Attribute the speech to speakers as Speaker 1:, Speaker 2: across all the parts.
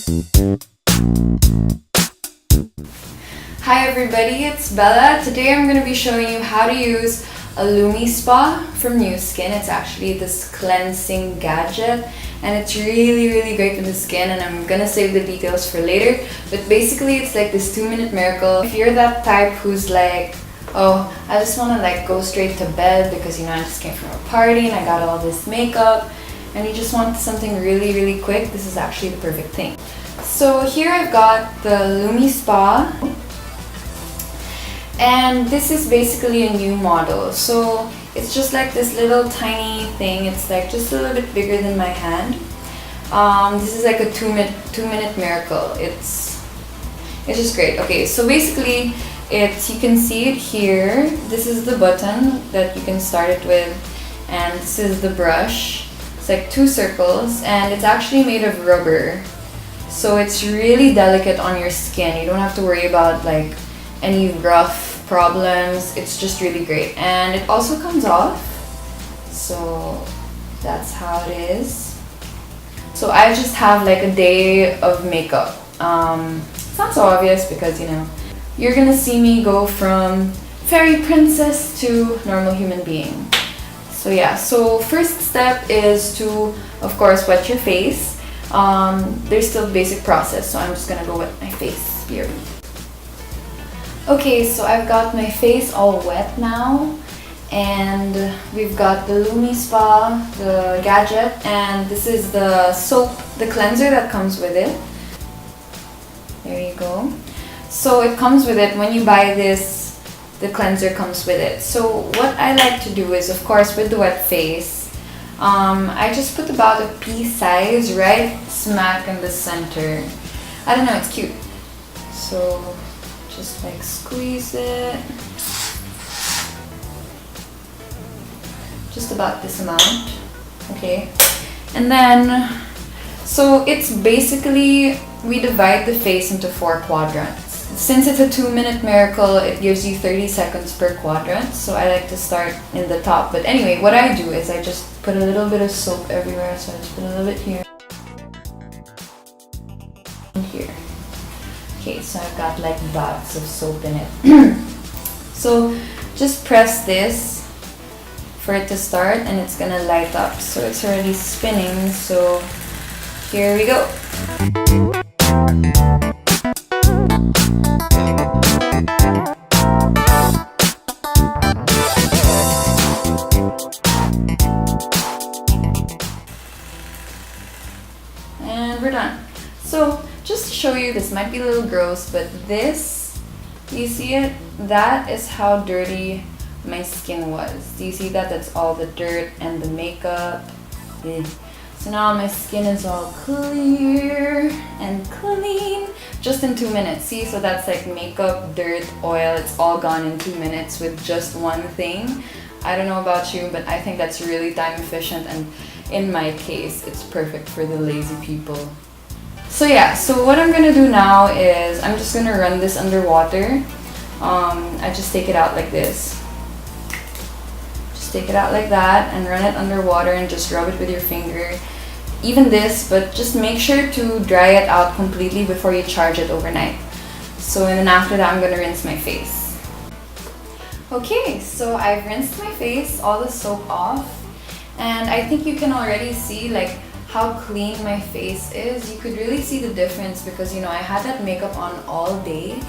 Speaker 1: Hi everybody, it's Bella. Today I'm going to be showing you how to use a Lumispa from New Skin. It's actually this cleansing gadget and it's really great for the skin, and I'm going to save the details for later. But basically it's like this 2-minute miracle. If you're that type who's like, oh, I just want to like go straight to bed because I just came from a party and I got all this makeup, and you just want something really quick, this is actually the perfect thing. So here I've got the Lumispa. And this is basically a new model, so it's just like this little tiny thing. It's like just a little bit bigger than my hand. This is like a 2-minute miracle. It's just great. Okay, so basically you can see it here. This is the button that you can start it with, and this is the brush. It's like 2 circles, and it's actually made of rubber, so it's really delicate on your skin. You don't have to worry about like any rough problems. It's just really great, and it also comes off, so that's how it is. So I just have like a day of makeup. It's not so obvious because you're gonna see me go from fairy princess to normal human being. So yeah, so first step is to, of course, wet your face. There's still a basic process, so I'm just gonna go wet my face here. Okay, so I've got my face all wet now, and we've got the Lumispa, the gadget, and this is the soap, the cleanser that comes with it. There you go. So it comes with it. When you buy this, the cleanser comes with it. So what I like to do is, of course, with the wet face, I just put about a pea size right smack in the center. I don't know, it's cute. So just like squeeze it. Just about this amount. Okay. And then, so it's basically, we divide the face into 4 quadrants. Since it's a 2-minute miracle, it gives you 30 seconds per quadrant. So I like to start in the top. But anyway, what I do is I just put a little bit of soap everywhere. So I just put a little bit here. And here. Okay, so I've got like dots of soap in it. So just press this for it to start, and it's gonna light up. So it's already spinning, so here we go. And we're done. So just to show you, this might be a little gross, but this, you see it? That is how dirty my skin was. Do you see that? That's all the dirt and the makeup. So now my skin is all clear and clean just in 2 minutes. See, so that's like makeup, dirt, oil, it's all gone in 2 minutes with just one thing. I don't know about you, but I think that's really time efficient, and in my case, it's perfect for the lazy people. So yeah, so what I'm gonna do now is I'm just gonna run this underwater. I just take it out like this. Just take it out like that and run it underwater and just rub it with your finger. Even this, but just make sure to dry it out completely before you charge it overnight. So, and then after that, I'm gonna rinse my face. Okay, so I've rinsed my face, all the soap off, and I think you can already see like how clean my face is. You could really see the difference because I had that makeup on all day,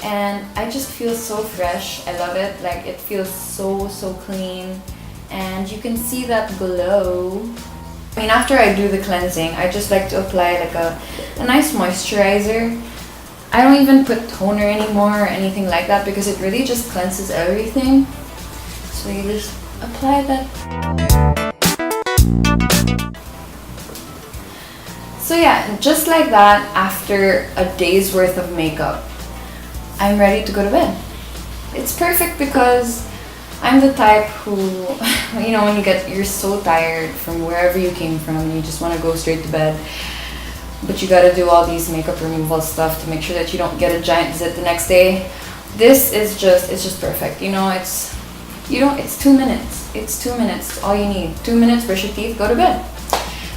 Speaker 1: and I just feel so fresh. I love it. Like, it feels so clean, and you can see that glow. I mean, after I do the cleansing, I just like to apply like a nice moisturizer. I don't even put toner anymore or anything like that because it really just cleanses everything. So you just apply that. So yeah, just like that, after a day's worth of makeup, I'm ready to go to bed. It's perfect because I'm the type who, when you're so tired from wherever you came from and you just want to go straight to bed, but you gotta do all these makeup removal stuff to make sure that you don't get a giant zit the next day. This is just perfect. It's 2 minutes. It's 2 minutes, all you need. 2 minutes, brush your teeth, go to bed.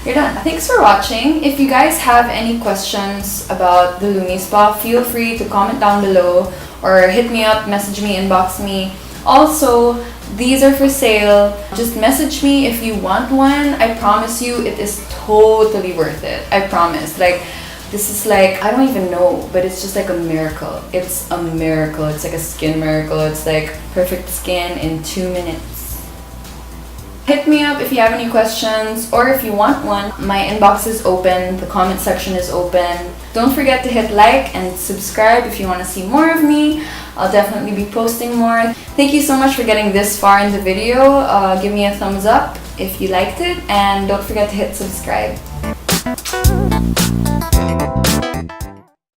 Speaker 1: you're done. Thanks for watching. If you guys have any questions about the Lumispa, feel free to comment down below or hit me up, message me, inbox me. Also, these are for sale. Just message me if you want one. I promise you it is totally worth it. I promise. Like, this is like, I don't even know, but it's just like a miracle. It's a miracle. It's like a skin miracle. It's like perfect skin in 2 minutes. Hit me up if you have any questions or if you want one. My inbox is open, the comment section is open. Don't forget to hit like and subscribe if you want to see more of me. I'll definitely be posting more. Thank you so much for getting this far in the video. Give me a thumbs up if you liked it, and don't forget to hit subscribe.